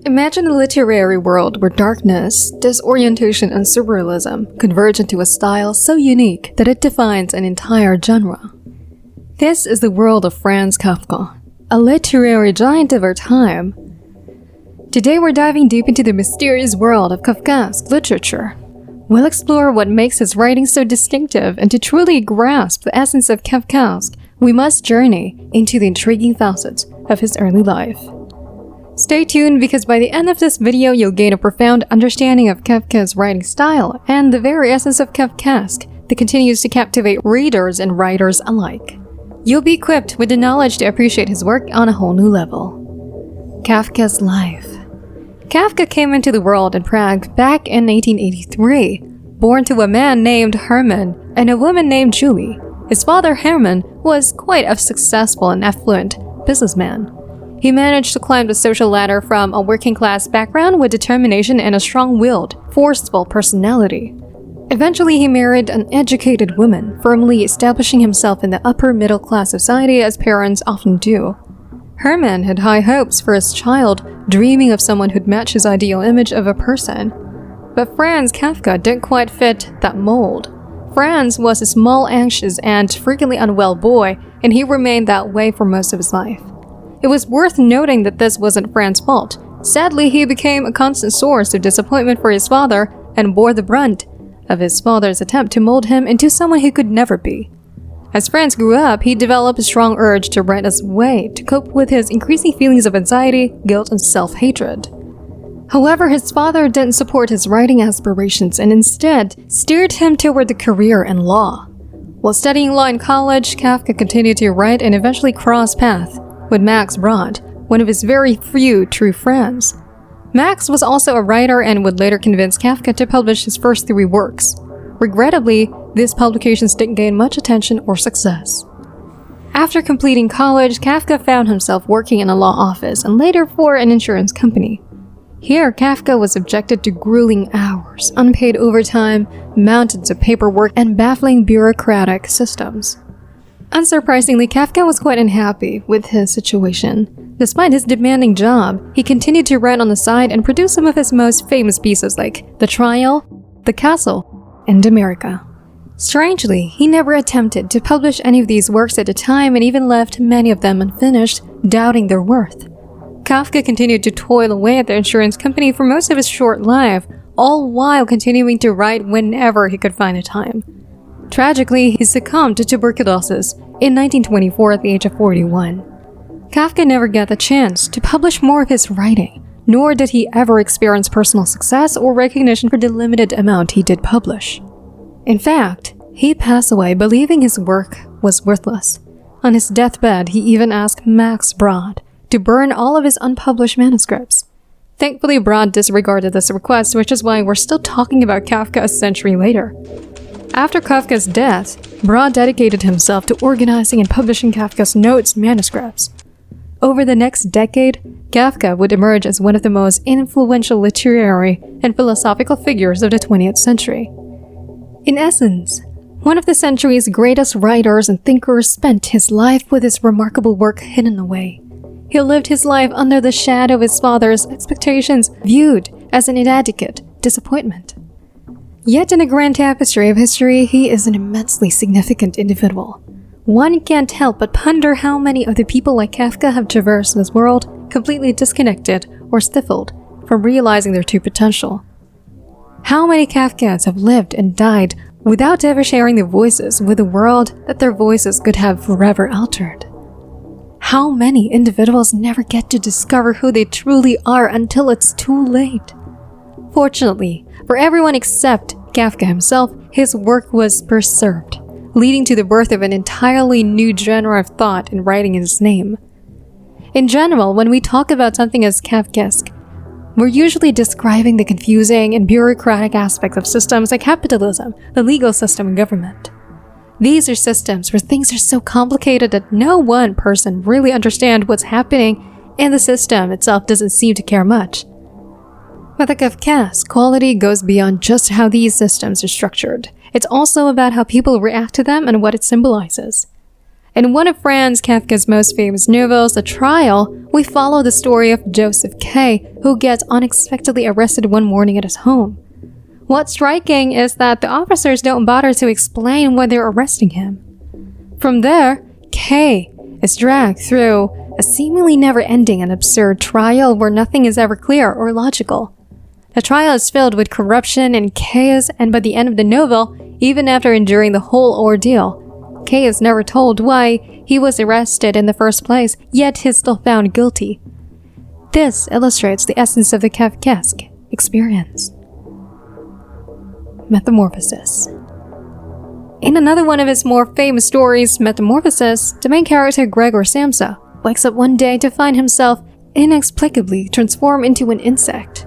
Imagine a literary world where darkness, disorientation, and surrealism converge into a style so unique that it defines an entire genre. This is the world of Franz Kafka, a literary giant of our time. Today we're diving deep into the mysterious world of Kafkaesque literature. We'll explore what makes his writing so distinctive, and to truly grasp the essence of Kafkaesque, we must journey into the intriguing facets of his early life. Stay tuned, because by the end of this video you'll gain a profound understanding of Kafka's writing style and the very essence of Kafkaesque that continues to captivate readers and writers alike. You'll be equipped with the knowledge to appreciate his work on a whole new level. Kafka's life. Kafka came into the world in Prague back in 1883, born to a man named Hermann and a woman named Julie. His father Hermann was quite a successful and affluent businessman. He managed to climb the social ladder from a working-class background with determination and a strong-willed, forceful personality. Eventually, he married an educated woman, firmly establishing himself in the upper-middle-class society as parents often do. Hermann had high hopes for his child, dreaming of someone who'd match his ideal image of a person. But Franz Kafka didn't quite fit that mold. Franz was a small, anxious, and frequently unwell boy, and he remained that way for most of his life. It was worth noting that this wasn't Franz's fault. Sadly, he became a constant source of disappointment for his father and bore the brunt of his father's attempt to mold him into someone he could never be. As Franz grew up, he developed a strong urge to write as a way to cope with his increasing feelings of anxiety, guilt, and self-hatred. However, his father didn't support his writing aspirations and instead steered him toward a career in law. While studying law in college, Kafka continued to write and eventually crossed paths with Max Brod, one of his very few true friends. Max was also a writer and would later convince Kafka to publish his first 3 works. Regrettably, these publications didn't gain much attention or success. After completing college, Kafka found himself working in a law office and later for an insurance company. Here, Kafka was subjected to grueling hours, unpaid overtime, mountains of paperwork, and baffling bureaucratic systems. Unsurprisingly, Kafka was quite unhappy with his situation. Despite his demanding job, he continued to write on the side and produce some of his most famous pieces like The Trial, The Castle, and America. Strangely, he never attempted to publish any of these works at the time and even left many of them unfinished, doubting their worth. Kafka continued to toil away at the insurance company for most of his short life, all while continuing to write whenever he could find the time. Tragically, he succumbed to tuberculosis in 1924 at the age of 41. Kafka never got the chance to publish more of his writing, nor did he ever experience personal success or recognition for the limited amount he did publish. In fact, he passed away believing his work was worthless. On his deathbed, he even asked Max Brod to burn all of his unpublished manuscripts. Thankfully, Brod disregarded this request, which is why we're still talking about Kafka a century later. After Kafka's death, Brod dedicated himself to organizing and publishing Kafka's notes and manuscripts. Over the next decade, Kafka would emerge as one of the most influential literary and philosophical figures of the 20th century. In essence, one of the century's greatest writers and thinkers spent his life with his remarkable work hidden away. He lived his life under the shadow of his father's expectations, viewed as an inadequate disappointment. Yet in the grand tapestry of history, he is an immensely significant individual. One can't help but ponder how many of the people like Kafka have traversed this world completely disconnected or stifled from realizing their true potential. How many Kafkas have lived and died without ever sharing their voices with the world that their voices could have forever altered? How many individuals never get to discover who they truly are until it's too late? Fortunately, for everyone except Kafka himself, his work was preserved, leading to the birth of an entirely new genre of thought and writing in his name. In general, when we talk about something as Kafkaesque, we're usually describing the confusing and bureaucratic aspects of systems like capitalism, the legal system, and government. These are systems where things are so complicated that no one person really understands what's happening, and the system itself doesn't seem to care much. But the Kafkaesque quality goes beyond just how these systems are structured. It's also about how people react to them and what it symbolizes. In one of Franz Kafka's most famous novels, The Trial, we follow the story of Joseph K., who gets unexpectedly arrested one morning at his home. What's striking is that the officers don't bother to explain why they're arresting him. From there, K is dragged through a seemingly never-ending and absurd trial where nothing is ever clear or logical. The trial is filled with corruption and chaos, and by the end of the novel, even after enduring the whole ordeal, K is never told why he was arrested in the first place, yet he's still found guilty. This illustrates the essence of the Kafkaesque experience. Metamorphosis. In another one of his more famous stories, Metamorphosis, the main character Gregor Samsa wakes up one day to find himself inexplicably transformed into an insect.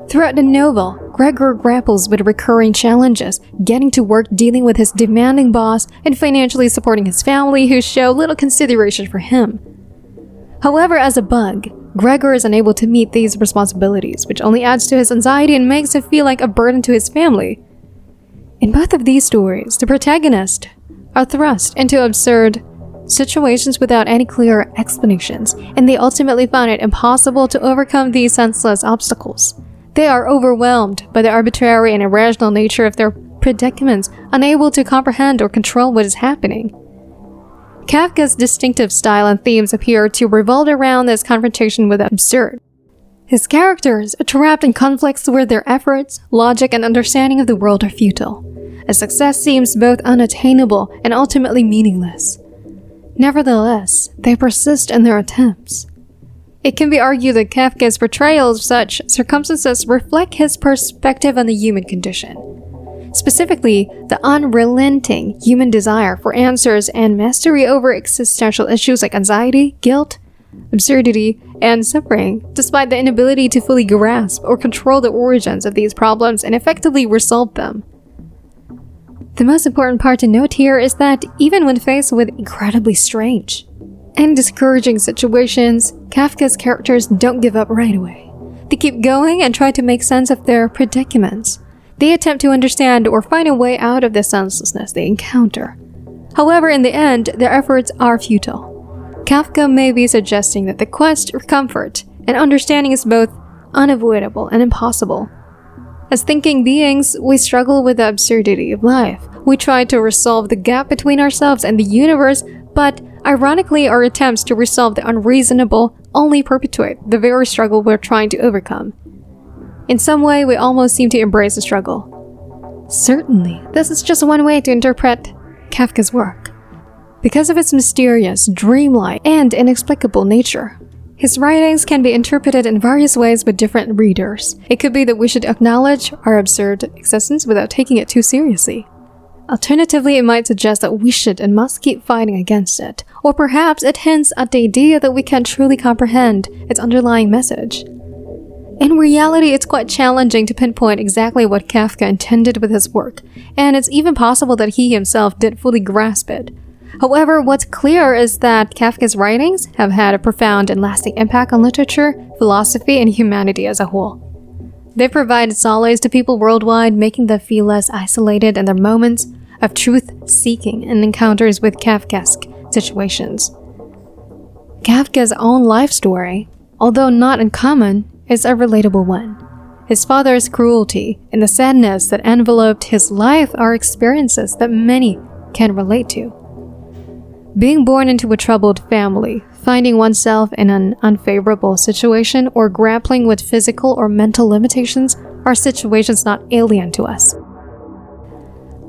Throughout the novel, Gregor grapples with recurring challenges, getting to work dealing with his demanding boss and financially supporting his family who show little consideration for him. However, as a bug, Gregor is unable to meet these responsibilities, which only adds to his anxiety and makes him feel like a burden to his family. In both of these stories, the protagonists are thrust into absurd situations without any clear explanations, and they ultimately find it impossible to overcome these senseless obstacles. They are overwhelmed by the arbitrary and irrational nature of their predicaments, unable to comprehend or control what is happening. Kafka's distinctive style and themes appear to revolve around this confrontation with the absurd. His characters are trapped in conflicts where their efforts, logic, and understanding of the world are futile, as success seems both unattainable and ultimately meaningless. Nevertheless, they persist in their attempts. It can be argued that Kafka's portrayal of such circumstances reflect his perspective on the human condition. Specifically, the unrelenting human desire for answers and mastery over existential issues like anxiety, guilt, absurdity, and suffering, despite the inability to fully grasp or control the origins of these problems and effectively resolve them. The most important part to note here is that even when faced with incredibly strange and discouraging situations, Kafka's characters don't give up right away. They keep going and try to make sense of their predicaments. They attempt to understand or find a way out of the senselessness they encounter. However, in the end, their efforts are futile. Kafka may be suggesting that the quest for comfort and understanding is both unavoidable and impossible. As thinking beings, we struggle with the absurdity of life. We try to resolve the gap between ourselves and the universe, but ironically, our attempts to resolve the unreasonable only perpetuate the very struggle we're trying to overcome. In some way, we almost seem to embrace the struggle. Certainly, this is just one way to interpret Kafka's work. Because of its mysterious, dreamlike, and inexplicable nature, his writings can be interpreted in various ways with different readers. It could be that we should acknowledge our absurd existence without taking it too seriously. Alternatively, it might suggest that we should and must keep fighting against it, or perhaps it hints at the idea that we can't truly comprehend its underlying message. In reality, it's quite challenging to pinpoint exactly what Kafka intended with his work, and it's even possible that he himself didn't fully grasp it. However, what's clear is that Kafka's writings have had a profound and lasting impact on literature, philosophy, and humanity as a whole. They provided solace to people worldwide, making them feel less isolated in their moments of truth-seeking and encounters with Kafkaesque situations. Kafka's own life story, although not uncommon, is a relatable one. His father's cruelty and the sadness that enveloped his life are experiences that many can relate to. Being born into a troubled family, finding oneself in an unfavorable situation, or grappling with physical or mental limitations are situations not alien to us.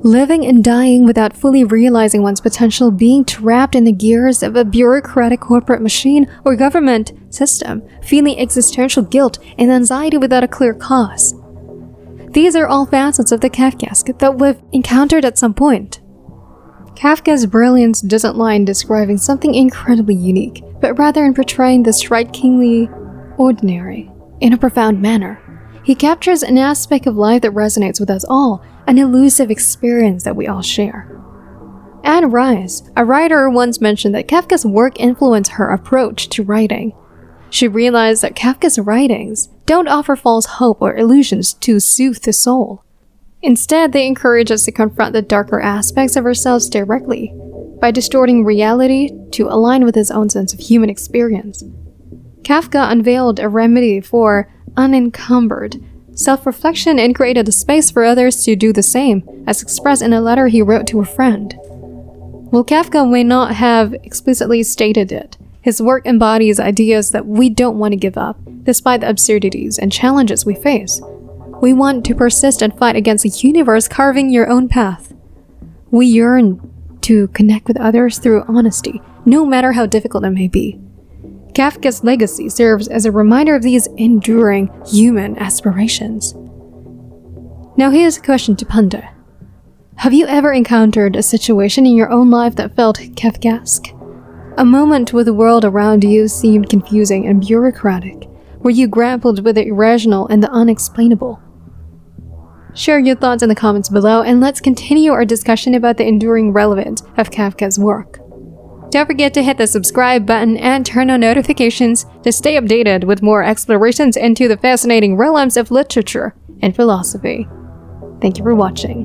Living and dying without fully realizing one's potential, being trapped in the gears of a bureaucratic corporate machine or government system, feeling existential guilt and anxiety without a clear cause. These are all facets of the Kafkaesque that we've encountered at some point. Kafka's brilliance doesn't lie in describing something incredibly unique, but rather in portraying the strikingly ordinary in a profound manner. He captures an aspect of life that resonates with us all, an elusive experience that we all share. Anne Rice, a writer, once mentioned that Kafka's work influenced her approach to writing. She realized that Kafka's writings don't offer false hope or illusions to soothe the soul. Instead, they encourage us to confront the darker aspects of ourselves directly. by distorting reality to align with his own sense of human experience. Kafka unveiled a remedy for unencumbered self-reflection and created a space for others to do the same, as expressed in a letter he wrote to a friend. While Kafka may not have explicitly stated it, his work embodies ideas that we don't want to give up, despite the absurdities and challenges we face. We want to persist and fight against a universe carving your own path. We yearn to connect with others through honesty, no matter how difficult it may be. Kafka's legacy serves as a reminder of these enduring human aspirations. Now here's a question to ponder. Have you ever encountered a situation in your own life that felt Kafkaesque? A moment where the world around you seemed confusing and bureaucratic, where you grappled with the irrational and the unexplainable? Share your thoughts in the comments below, and let's continue our discussion about the enduring relevance of Kafka's work. Don't forget to hit the subscribe button and turn on notifications to stay updated with more explorations into the fascinating realms of literature and philosophy. Thank you for watching.